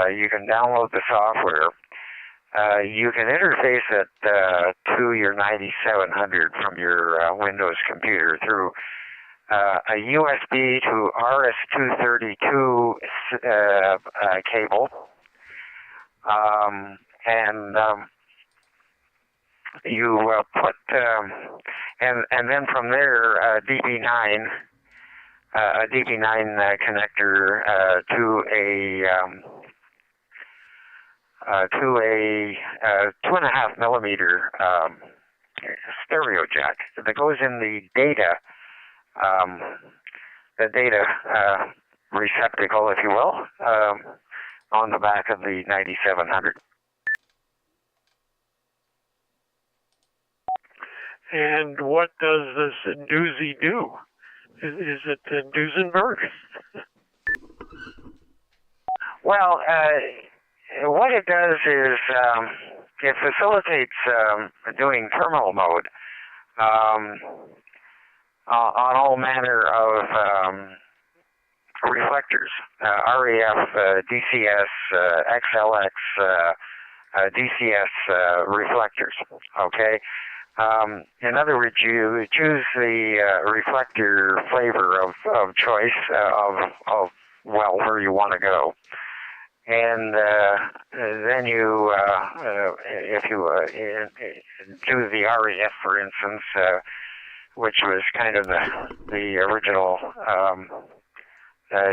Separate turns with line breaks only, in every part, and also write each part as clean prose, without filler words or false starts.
You can download the software. You can interface it to your 9700 from your Windows computer through a USB to RS-232 cable, and you put and then from there DB9 a DB9 connector to a 2.5 millimeter stereo jack that goes in the data receptacle, if you will, on the back of the 9700.
And what does this doozy do? Is it Duesenberg?
Well, what it does is it facilitates doing terminal mode on all manner of reflectors, REF, DCS, XLX, DCS reflectors, okay? In other words, you choose the reflector flavor of choice of where you want to go. And then you, if you do the REF, for instance, which was kind of the original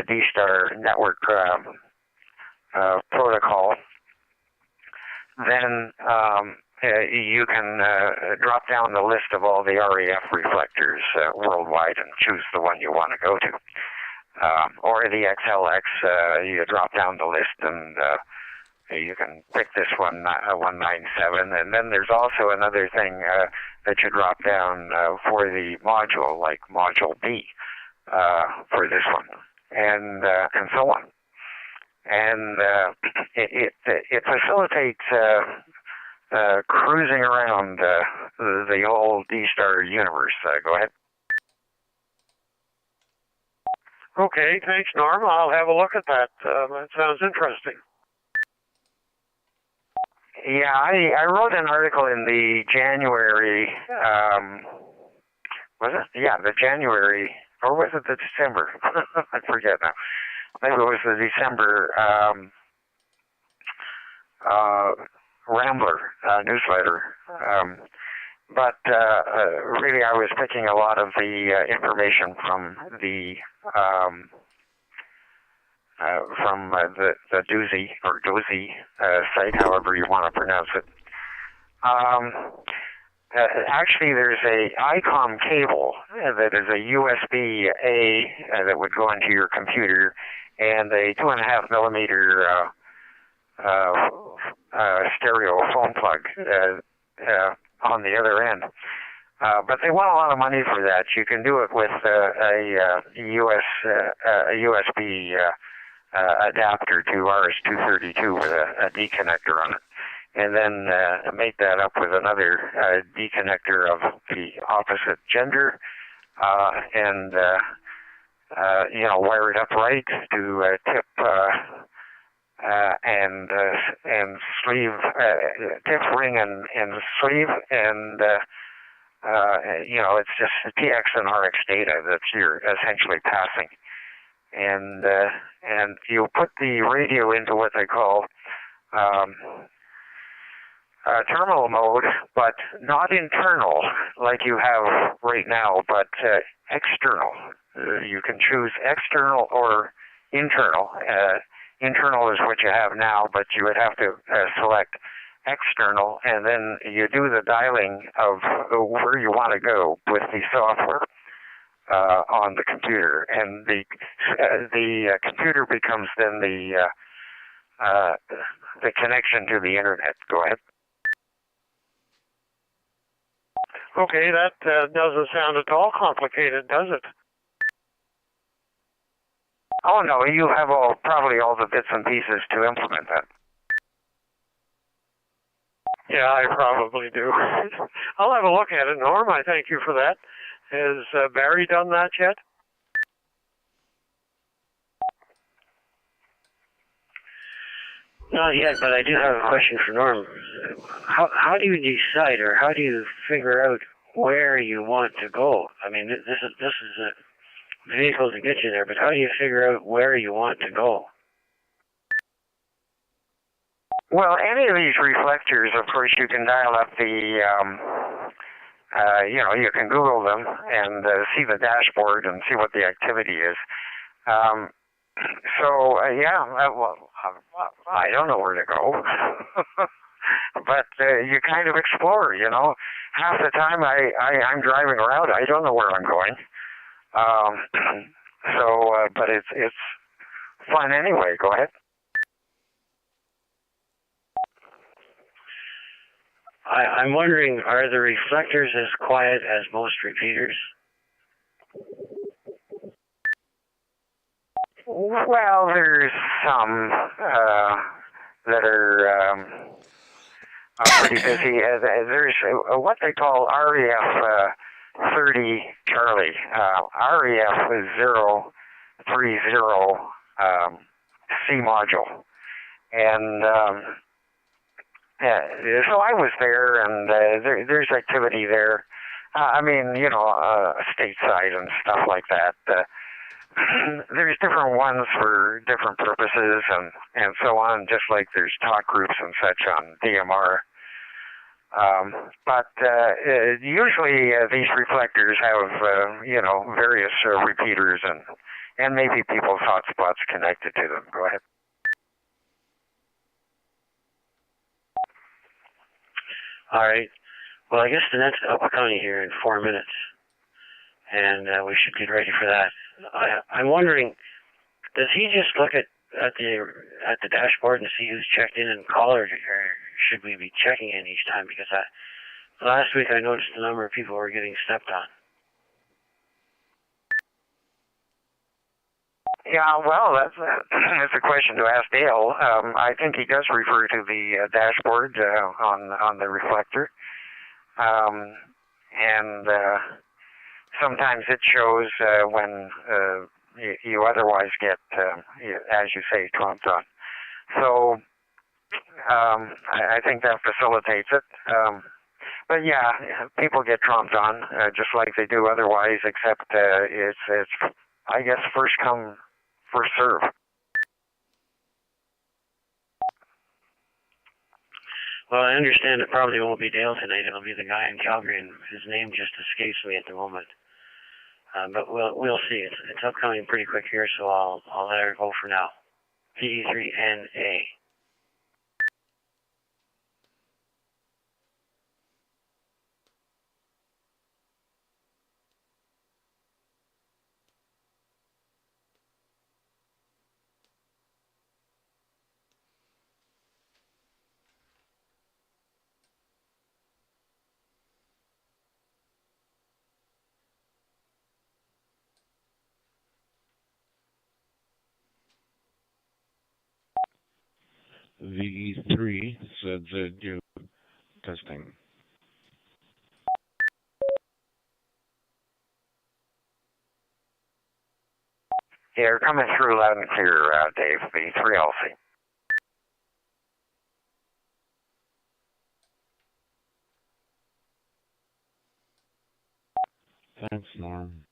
D-Star network protocol, then you can drop down the list of all the REF reflectors worldwide and choose the one you want to go to. Or the XLX, you drop down the list and you can pick this one, 197. And then there's also another thing that you drop down for the module, like module B for this one, and so on. And it facilitates cruising around the whole D-Star universe. Go ahead.
Okay, thanks, Norm. I'll have a look at that. That sounds interesting.
Yeah, I wrote an article in the January, was it? Yeah, the January, or was it the December? I forget now. Maybe it was the December Rambler newsletter. But really, I was picking a lot of the information from the Doozy or Dozy site, however you want to pronounce it. Actually, there's a ICOM cable that is a USB-A that would go into your computer, and a 2.5 millimeter stereo phone plug on the other end. But they want a lot of money for that. You can do it with a USB adapter to RS-232 with a D connector on it, and then make that up with another D connector of the opposite gender, and wire it up right to tip and sleeve, tip, ring, and sleeve, and it's just TX and RX data that you're essentially passing. And you put the radio into what they call terminal mode, but not internal like you have right now, but external. You can choose external or internal. Internal is what you have now, but you would have to select external, and then you do the dialing of where you want to go with the software on the computer, and the computer becomes then the connection to the internet. Go ahead.
Okay, that doesn't sound at all complicated, does it?
Oh no, you have probably all the bits and pieces to implement that.
Yeah, I probably do. I'll have a look at it, Norm. I thank you for that. Has Barry done that yet?
Not yet, but I do have a question for Norm. How do you decide, or how do you figure out where you want to go? I mean, this is a vehicle to get you there, but how do you figure out where you want to go?
Well, any of these reflectors, of course, you can dial up you can Google them and see the dashboard and see what the activity is. Um, I don't know where to go, but you kind of explore. Half the time I'm driving around, I don't know where I'm going. But it's fun anyway. Go ahead.
I'm wondering, are the reflectors as quiet as most repeaters?
Well, there's some that are pretty busy. There's what they call REF 30 Charlie. REF is 030 C module. And so I was there, and there's activity there. Stateside and stuff like that. There's different ones for different purposes and so on, just like there's talk groups and such on DMR. But usually these reflectors have, various repeaters and maybe people's hotspots connected to them. Go ahead.
All right. Well, I guess the net's upcoming here in 4 minutes, and we should get ready for that. I'm wondering, does he just look at the dashboard and see who's checked in and called, or should we be checking in each time? Because last week I noticed the number of people were getting stepped on.
Yeah, well, that's a question to ask Dale. I think he does refer to the dashboard on the reflector, and sometimes it shows when you otherwise get, as you say, trumped on. So I think that facilitates it. But yeah, people get trumped on just like they do otherwise, except it's I guess first come, first serve.
Well, I understand it probably won't be Dale tonight. It'll be the guy in Calgary, and his name just escapes me at the moment. But we'll see. It's upcoming pretty quick here, so I'll let her go for now. PE3NA.
VE3 said that you testing.
Yeah, you're coming through loud and clear, Dave. V3LC.
Thanks, Norm.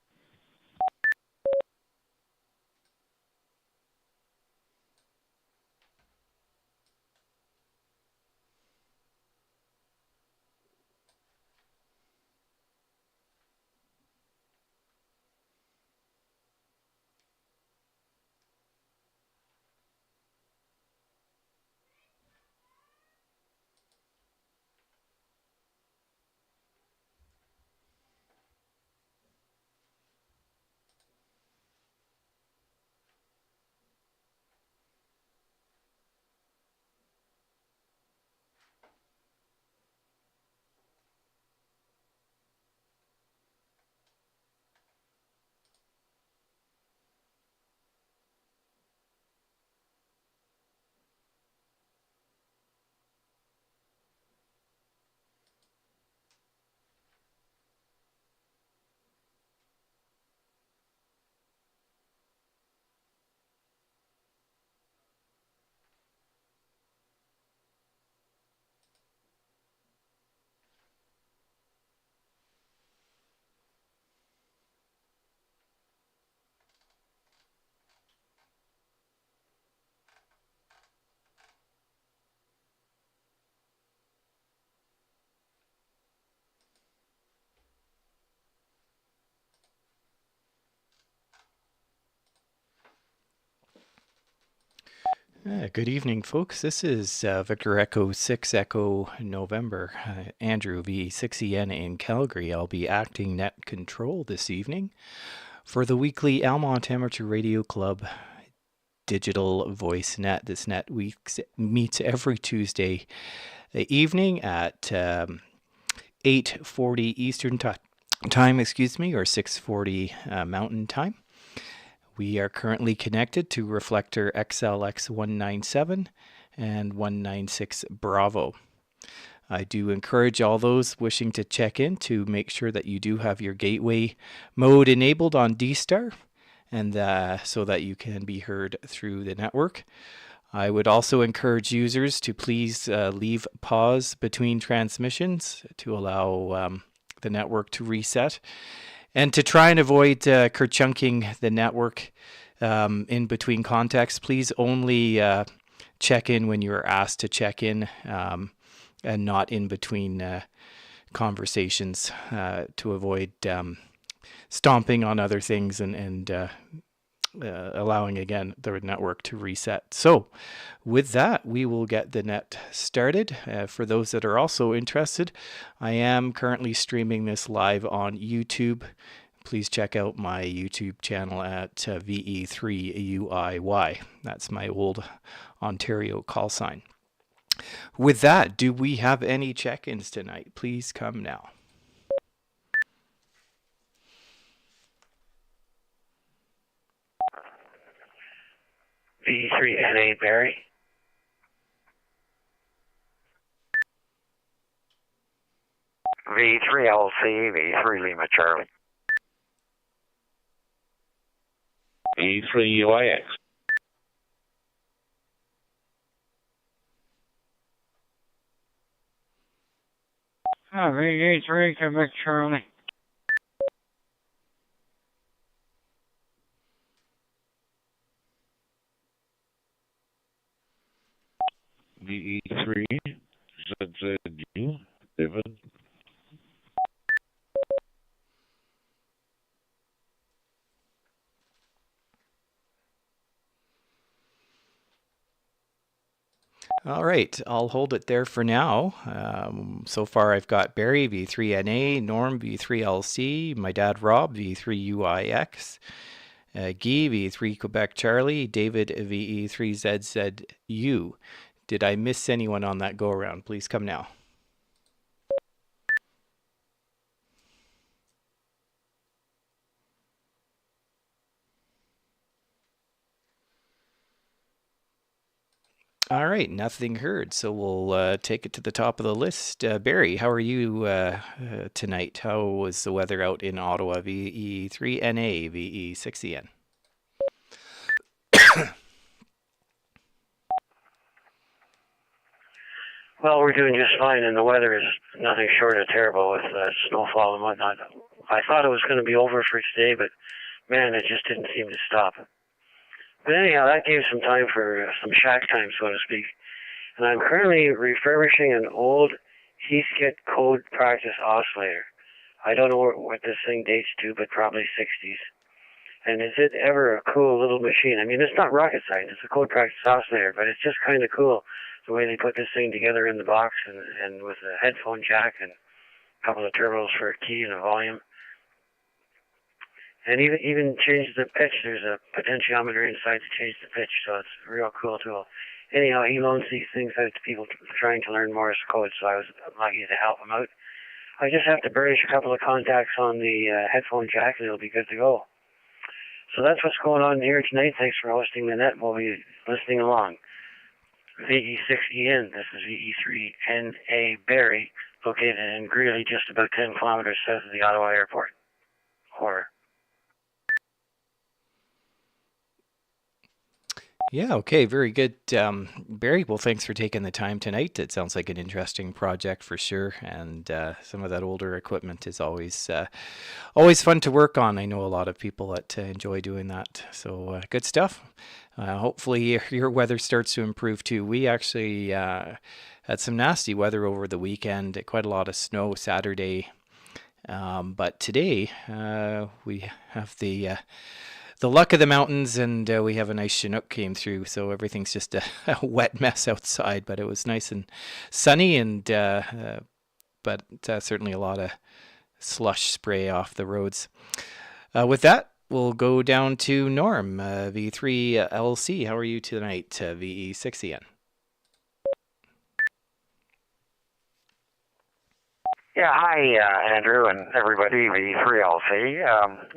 Good evening, folks. This is Victor Echo 6 Echo November. Andrew V6EN in Calgary. I'll be acting net control this evening for the weekly Almont Amateur Radio Club digital voice net. This net meets every Tuesday evening at 8:40 Eastern time, or 6:40 Mountain Time. We are currently connected to Reflector XLX 197 and 196 Bravo. I do encourage all those wishing to check in to make sure that you do have your gateway mode enabled on D-Star, and so that you can be heard through the network. I would also encourage users to please leave pause between transmissions to allow the network to reset, and to try and avoid kerchunking the network in between contexts. Please only check in when you're asked to check in, and not in between conversations, to avoid stomping on other things and allowing, again, the network to reset. So with that, we will get the net started. For those that are also interested, I am currently streaming this live on YouTube. Please check out my YouTube channel at VE3UIY. That's my old Ontario call sign. With that, do we have any check-ins tonight? Please come now.
V3NA Barry.
V3LC, V3 Lima Charlie.
V3UIX.
V3 Quebec Charlie.
VE3 ZZU. David.
All right, I'll hold it there for now. So far I've got Barry, V3NA, Norm, V3LC, my dad Rob, V3UIX, Guy, V3 Quebec Charlie, David, VE3ZZU. Did I miss anyone on that go-around? Please come now. All right, nothing heard, so we'll take it to the top of the list. Barry, how are you tonight? How was the weather out in Ottawa? VE3NA, VE6EN.
Well, we're doing just fine, and the weather is nothing short of terrible with snowfall and whatnot. I thought it was going to be over for today, but man, it just didn't seem to stop. But anyhow, that gave some time for some shack time, so to speak. And I'm currently refurbishing an old Heathkit code practice oscillator. I don't know what this thing dates to, but probably 60s. And is it ever a cool little machine? I mean, it's not rocket science. It's a code practice oscillator, but it's just kind of cool the way they put this thing together in the box, and with a headphone jack and a couple of turbos for a key and a volume. And even change the pitch. There's a potentiometer inside to change the pitch, so it's a real cool tool. Anyhow, he loans these things out to people trying to learn Morse code, so I was lucky to help him out. I just have to burnish a couple of contacts on the headphone jack, and it'll be good to go. So that's what's going on here tonight. Thanks for hosting the net. We'll be listening along. VE6EN, this is VE3NA Barry, located in Greeley, just about 10 kilometers south of the Ottawa airport. Or
Yeah, okay, very good. Barry, well, thanks for taking the time tonight. It sounds like an interesting project for sure, and some of that older equipment is always fun to work on. I know a lot of people that enjoy doing that, so good stuff. Hopefully your weather starts to improve too. We actually had some nasty weather over the weekend, quite a lot of snow Saturday, but today we have the the luck of the mountains, and we have a nice Chinook came through, so everything's just a wet mess outside. But it was nice and sunny, and but certainly a lot of slush spray off the roads. With that, we'll go down to Norm, V3LC. How are you tonight, VE6EN?
Yeah, hi, Andrew and everybody, V3LC.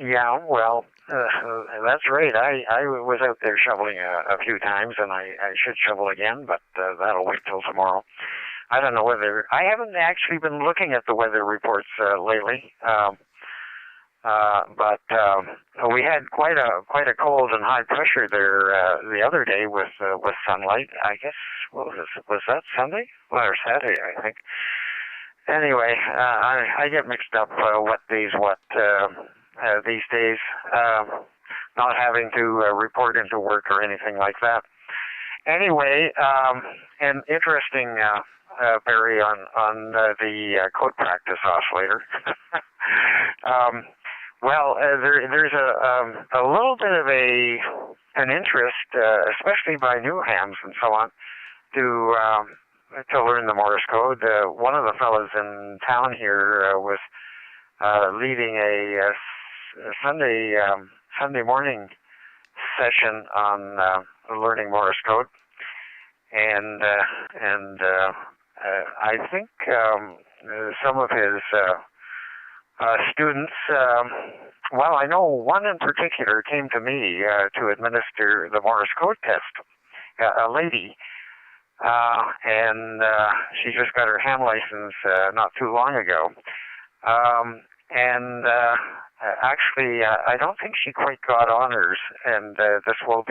Yeah, well, that's right. I was out there shoveling a few times, and I should shovel again, but that'll wait till tomorrow. I don't know whether... I haven't actually been looking at the weather reports lately. But we had quite a cold and high pressure there the other day with sunlight. I guess was that Sunday or Saturday? I think. Anyway, I get mixed up what days what these days. Not having to report into work or anything like that. Anyway, an interesting Barry on the code practice oscillator. Well, there's a little bit of an interest, especially by new hams and so on, to learn the Morse code. One of the fellows in town here was leading a Sunday morning session on learning Morse code, and I think some of his students, well, I know one in particular came to me to administer the Morse code test, a lady, and she just got her ham license not too long ago. And actually, I don't think she quite got honors, and this would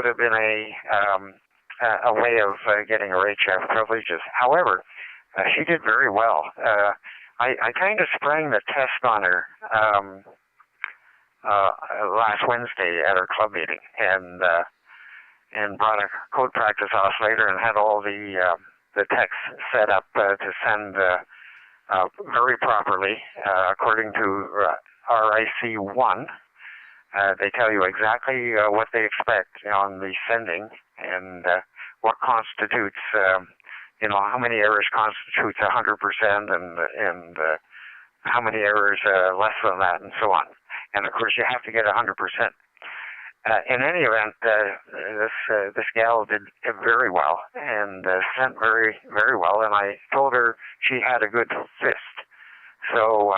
have been a way of getting her HF privileges. However, she did very well. I kind of sprang the test on her last Wednesday at our club meeting, and brought a code practice oscillator and had all the text set up to send very properly according to RIC1. They tell you exactly what they expect on the sending and what constitutes. How many errors constitutes 100% and how many errors less than that and so on. And of course you have to get 100%. In any event, this gal did very well and sent very, very well, and I told her she had a good fist. So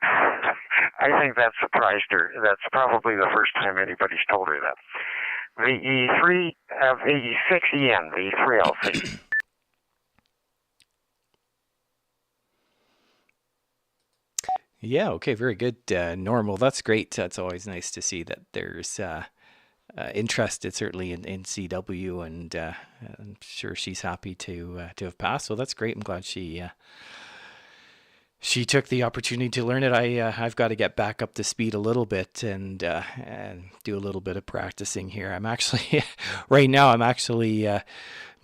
I think that surprised her. That's probably the first time anybody's told her that. VE6EN, V3LC.
Yeah, okay, very good, Normal. That's great. That's always nice to see that there's interest, certainly in CW, and I'm sure she's happy to have passed. So that's great. I'm glad she took the opportunity to learn it. I've got to get back up to speed a little bit and do a little bit of practicing here. I'm actually right now. My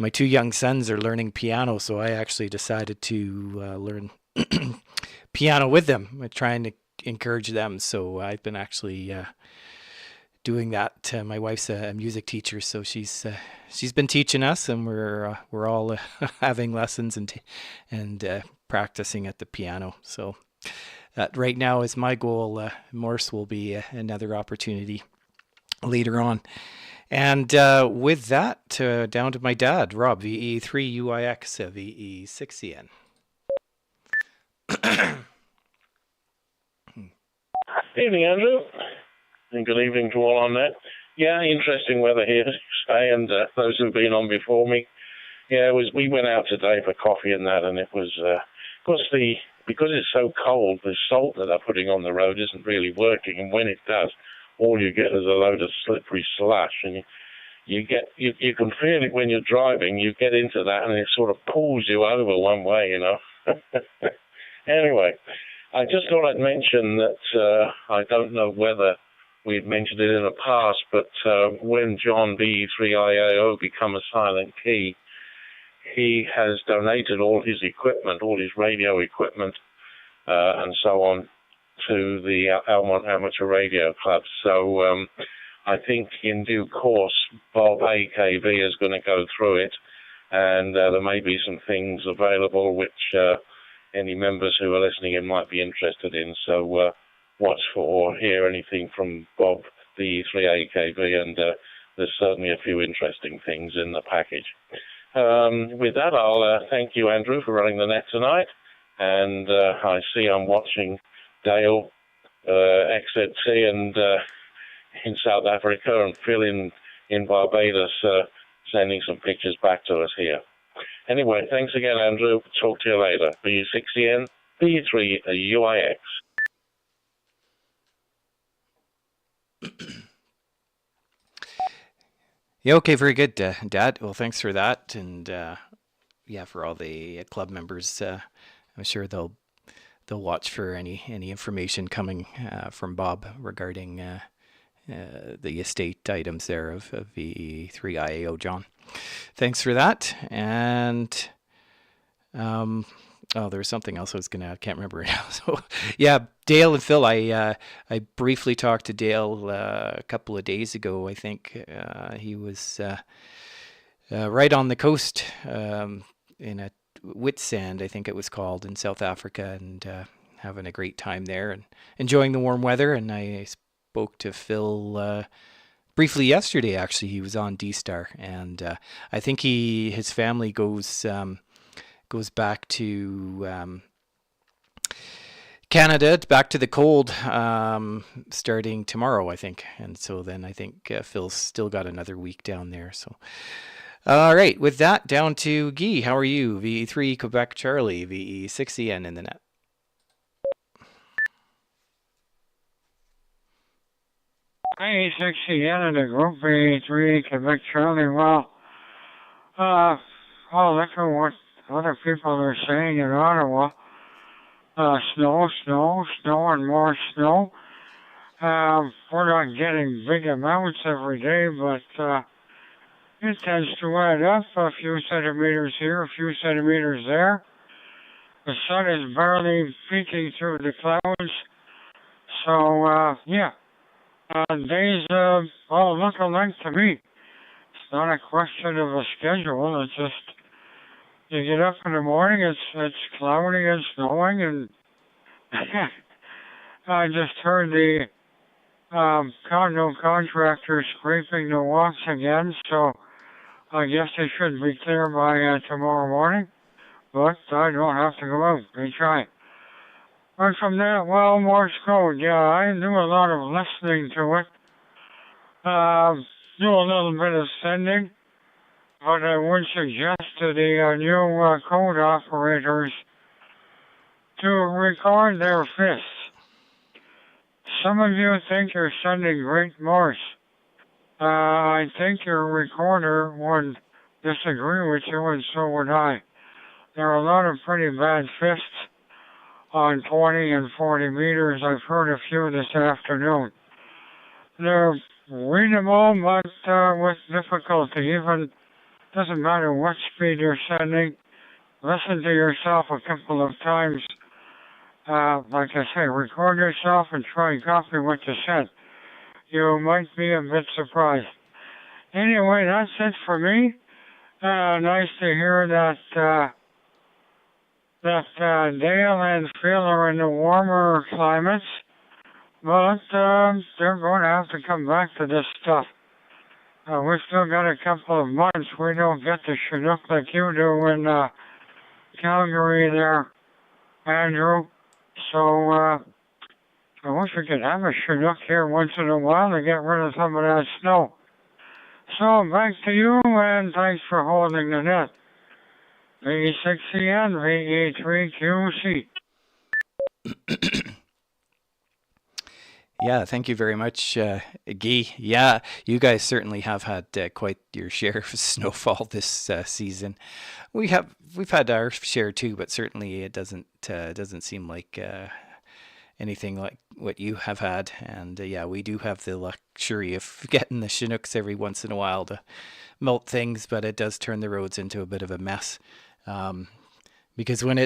two young sons are learning piano, so I actually decided to learn piano with them, trying to encourage them. So I've been actually doing that. My wife's a music teacher, so she's been teaching us, and we're all having lessons and practicing at the piano. So that right now is my goal. Morse will be another opportunity later on. And with that, down to my dad, Rob, VE3UIX, VE6EN.
Evening, Andrew, and good evening to all on that. Yeah, interesting weather here today, and those who've been on before me. Yeah, we went out today for coffee and that, and it was, because it's so cold, the salt that they're putting on the road isn't really working, and when it does, all you get is a load of slippery slush, and you can feel it when you're driving. You get into that, and it sort of pulls you over one way, Anyway, I just thought I'd mention that I don't know whether we've mentioned it in the past, but when John B3IAO became a silent key, he has donated all his equipment, all his radio equipment, and so on, to the Almont Amateur Radio Club. So I think in due course, Bob AKB is going to go through it, and there may be some things available which any members who are listening in might be interested in. So watch for or hear anything from Bob, the E3 AKB, and there's certainly a few interesting things in the package. With that, I'll thank you, Andrew, for running the net tonight. And I see I'm watching Dale, XZC, and in South Africa, and Phil in Barbados sending some pictures back to us here. Anyway, thanks again, Andrew. Talk to you later. BU6EN, BU3 UIX.
Yeah, okay, very good, Dad. Well, thanks for that, and yeah, for all the club members, I'm sure they'll watch for any information coming from Bob regarding the estate items there of VE3IAO, John. Thanks for that, and oh, there was something else I was going to add. I can't remember now. So, yeah, Dale and Phil, I briefly talked to Dale a couple of days ago. I think he was right on the coast in a Whitsand, I think it was called, in South Africa, and having a great time there and enjoying the warm weather. And I spoke to Phil briefly yesterday, actually. He was on D-Star, and I think his family goes back to Canada, back to the cold, starting tomorrow, I think. And so then I think Phil's still got another week down there. So, all right, with that, down to Guy. How are you? VE3 Quebec Charlie, VE6EN in the net.
VE6EN in the group, VE3 Quebec Charlie. Well, I'll look at what other people are saying in Ottawa. Snow, and more snow. We're not getting big amounts every day, but it tends to add up. A few centimeters here, a few centimeters there. The sun is barely peeking through the clouds. So, yeah. Days all look alike to me. It's not a question of a schedule. It's just you get up in the morning, it's cloudy and snowing, and I just heard the condo contractor scraping the walks again, so I guess they should be clear by tomorrow morning, but I don't have to go out. They try. And from that, well, Morse code, yeah, I do a lot of listening to it, do a little bit of sending, but I would suggest to the new code operators to record their fists. Some of you think you're sending great Morse. I think your recorder would disagree with you, and so would I. There are a lot of pretty bad fists on 20 and 40 meters. I've heard a few this afternoon. They're readable, but with difficulty. Even doesn't matter what speed you're sending. Listen to yourself a couple of times. Like I say, record yourself and try and copy what you said. You might be a bit surprised. Anyway, that's it for me. Nice to hear that Dale and Phil are in the warmer climates, but they're going to have to come back to this stuff. We've still got a couple of months. We don't get the Chinook like you do in Calgary there, Andrew. So I wish we could have a Chinook here once in a while to get rid of some of that snow. So back to you, and thanks for holding the net. VE6EN, VE3QC.
Yeah, thank you very much, Guy. Yeah, you guys certainly have had quite your share of snowfall this season. We've had our share too, but certainly it doesn't seem like anything like what you have had. And yeah, we do have the luxury of getting the Chinooks every once in a while to melt things, but it does turn the roads into a bit of a mess. because when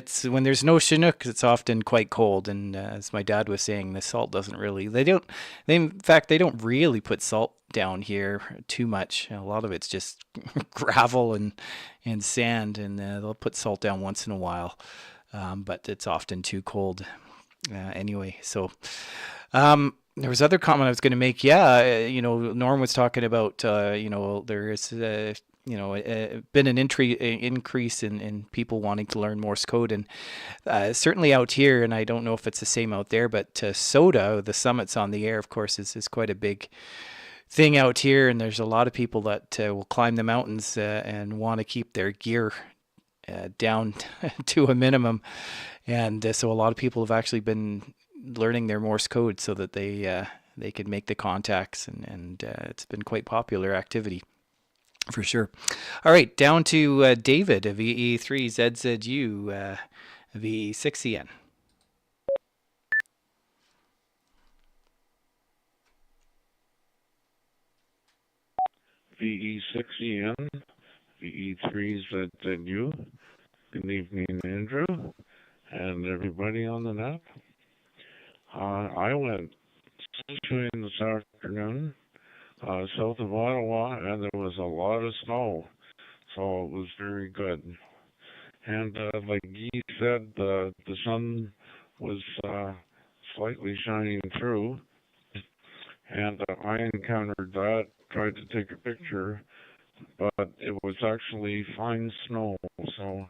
there's no Chinook, it's often quite cold. And as my dad was saying, the salt doesn't really. In fact, they don't really put salt down here too much. A lot of it's just gravel and sand, and they'll put salt down once in a while, but it's often too cold anyway. So. There was other comment I was going to make. Yeah, Norm was talking about, there is, been an increase in people wanting to learn Morse code, and certainly out here, and I don't know if it's the same out there, but SOTA, the Summits on the Air, of course, is quite a big thing out here, and there's a lot of people that will climb the mountains and want to keep their gear down to a minimum, and so a lot of people have actually been learning their Morse code so that they can make the contacts, and it's been quite popular activity for sure. All right, down to David, VE3ZZU, VE6EN.
VE6EN, VE3ZZU. Good evening, Andrew, and everybody on the net. I went skiing this afternoon south of Ottawa, and there was a lot of snow, so it was very good. And like Guy said, the sun was slightly shining through, and I encountered that, tried to take a picture, but it was actually fine snow, so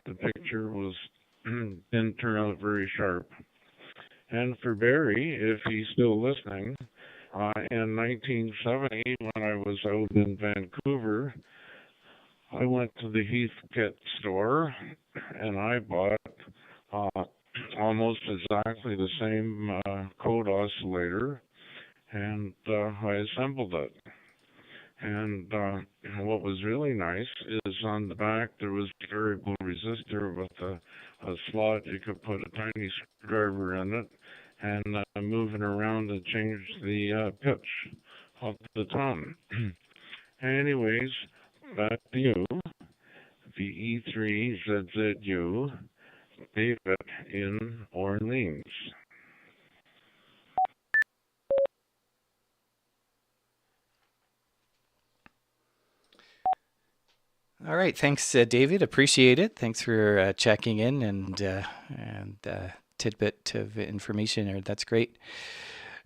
the picture didn't turn out very sharp. And for Barry, if he's still listening, in 1970, when I was out in Vancouver, I went to the Heathkit store, and I bought almost exactly the same code oscillator, and I assembled it. And what was really nice is on the back there was a variable resistor with a slot. You could put a tiny screwdriver in it and move it around and change the pitch of the tone. Anyways, back to you. VE3ZZU, David in Orleans.
All right, thanks, David. Appreciate it. Thanks for checking in and tidbit of information. That's great.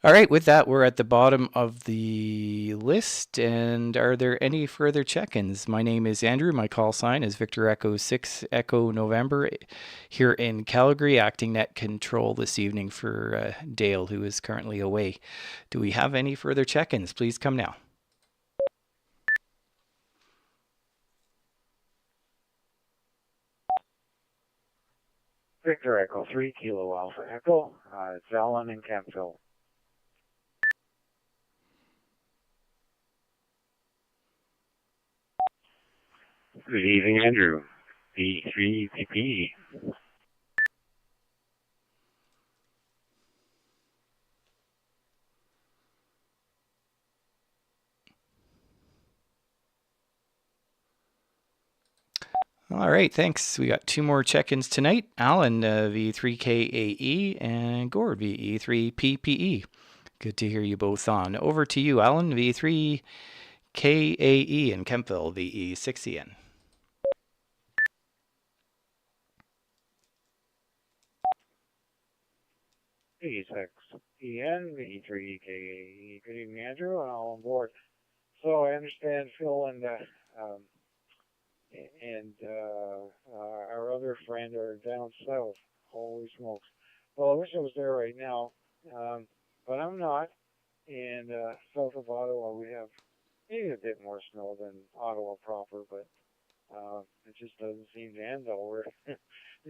All right, with that, we're at the bottom of the list. And are there any further check-ins? My name is Andrew. My call sign is Victor Echo 6 Echo November here in Calgary, acting net control this evening for Dale, who is currently away. Do we have any further check-ins? Please come now.
Victor Echo 3 Kilo Alpha Echo. It's Alan in Kemptville.
Good evening, Andrew. V3PP.
All right, thanks. We got two more check-ins tonight. Alan, V3KAE, and Gord, VE3PPE. Good to hear you both on. Over to you, Alan, V3KAE in Kemptville, VE6EN.
VE6EN, VE3KAE. Good evening, Andrew, and all on board. So I understand Phil and our other friend are down south. Holy smokes. Well, I wish I was there right now, but I'm not. And south of Ottawa, we have maybe a bit more snow than Ottawa proper, but it just doesn't seem to end over. It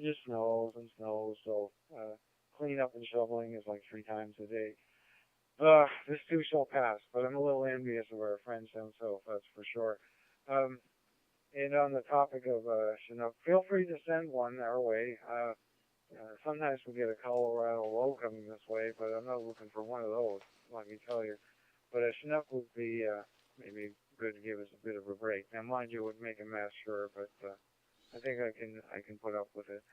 just snows and snows, so cleanup and shoveling is like 3 times a day. This too shall pass, but I'm a little envious of our friends down south, that's for sure. And on the topic of Chinook, feel free to send one our way. Sometimes we get a Colorado low coming this way, but I'm not looking for one of those, let me tell you. But a Chinook would be maybe good to give us a bit of a break. Now, mind you, it would make a mess, sure, but I think I can put up with it.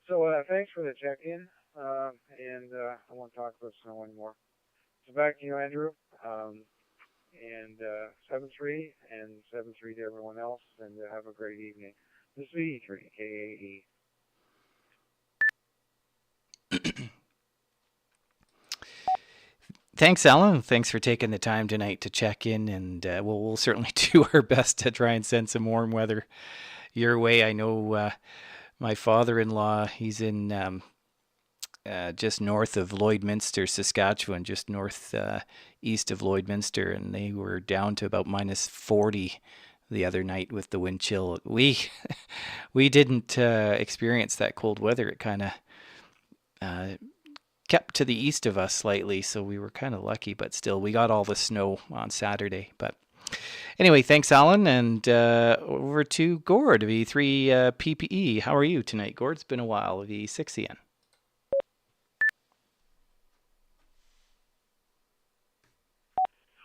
So thanks for the check-in, and I won't talk about snow anymore. So back to you, Andrew. And 7-3 and 7-3 to everyone else, and have a great evening. This is E3 KAE.
Thanks, Alan. Thanks for taking the time tonight to check in, and we'll certainly do our best to try and send some warm weather your way. I know my father-in-law, he's in just north of Lloydminster, Saskatchewan, just north east of Lloydminster, and they were down to about minus 40 the other night with the wind chill. We didn't experience that cold weather. It kind of kept to the east of us slightly, so we were kind of lucky, but still we got all the snow on Saturday. But anyway, thanks, Alan, and over to Gord, V3 PPE. How are you tonight, Gord? It's been a while, V6 again.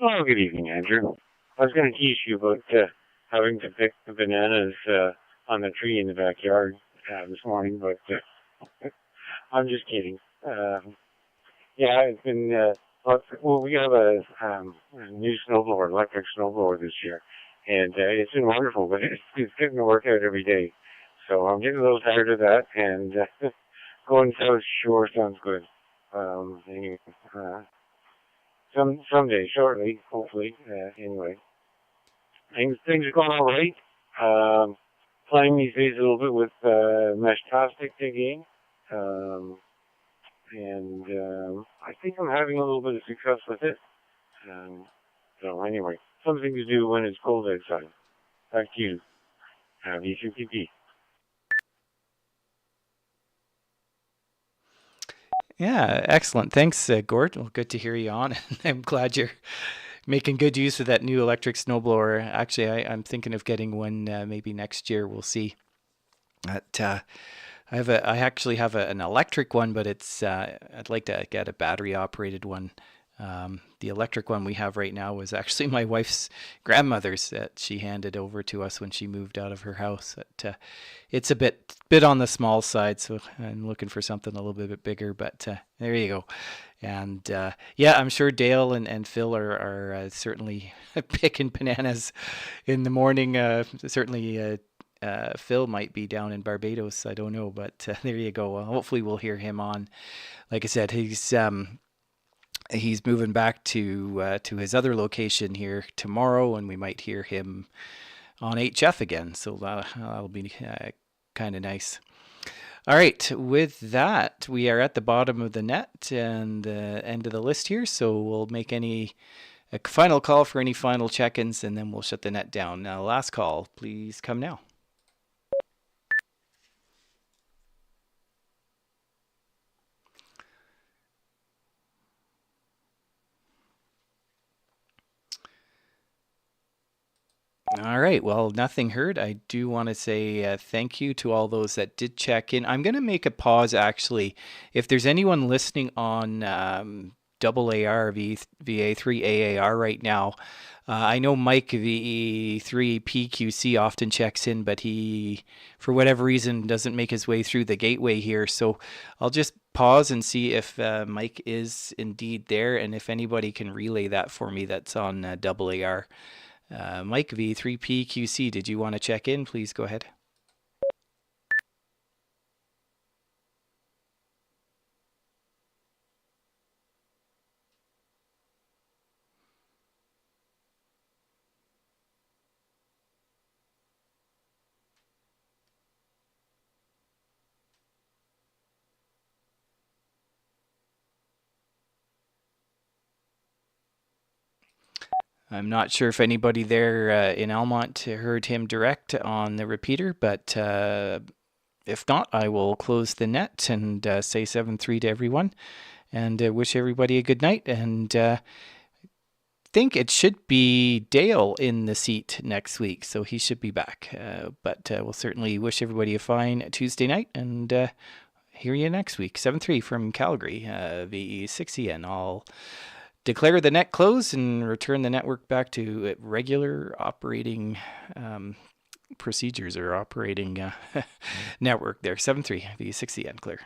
Oh, good evening, Andrew. I was going to tease you about having to pick the bananas on the tree in the backyard this morning, but I'm just kidding. Yeah, it's been, well, we have a new snowblower, electric snowblower this year, and it's been wonderful, but it's getting to work out every day. So I'm getting a little tired of that, and going south sure sounds good. Anyway, someday, shortly, hopefully, anyway. Things are going all right. Playing these days a little bit with mesh plastic digging. And I think I'm having a little bit of success with it. So anyway, something to do when it's cold outside. Back to you. V2PP.
Yeah, excellent. Thanks, Gord. Well, good to hear you on. I'm glad you're making good use of that new electric snowblower. Actually, I'm thinking of getting one maybe next year. We'll see. I actually have an electric one, but it's I'd like to get a battery operated one. The electric one we have right now was actually my wife's grandmother's that she handed over to us when she moved out of her house. It's a bit on the small side, so I'm looking for something a little bit bigger, but there you go. And yeah, I'm sure Dale and Phil are certainly picking bananas in the morning. Certainly Phil might be down in Barbados. I don't know, but there you go. Well, hopefully we'll hear him on. Like I said, he's moving back to his other location here tomorrow, and we might hear him on HF again. So that'll be kind of nice. All right, with that, we are at the bottom of the net and the end of the list here. So we'll make a final call for any final check-ins, and then we'll shut the net down. Now, last call, please come now. All right. Well, nothing heard. I do want to say thank you to all those that did check in. I'm going to make a pause, actually. If there's anyone listening on AAR VA3 AAR right now, I know Mike VE3 PQC often checks in, but he, for whatever reason, doesn't make his way through the gateway here. So I'll just pause and see if Mike is indeed there, and if anybody can relay that for me that's on AAR. Mike V3PQC, did you want to check in? Please go ahead. I'm not sure if anybody there in Almont heard him direct on the repeater, but if not, I will close the net and say 7-3 to everyone, and wish everybody a good night. And think it should be Dale in the seat next week, so he should be back. But we'll certainly wish everybody a fine Tuesday night, and hear you next week. 7-3 from Calgary, VE6EN. I'll declare the net closed and return the network back to regular operating procedures or operating network there. 7-3 V60 and clear.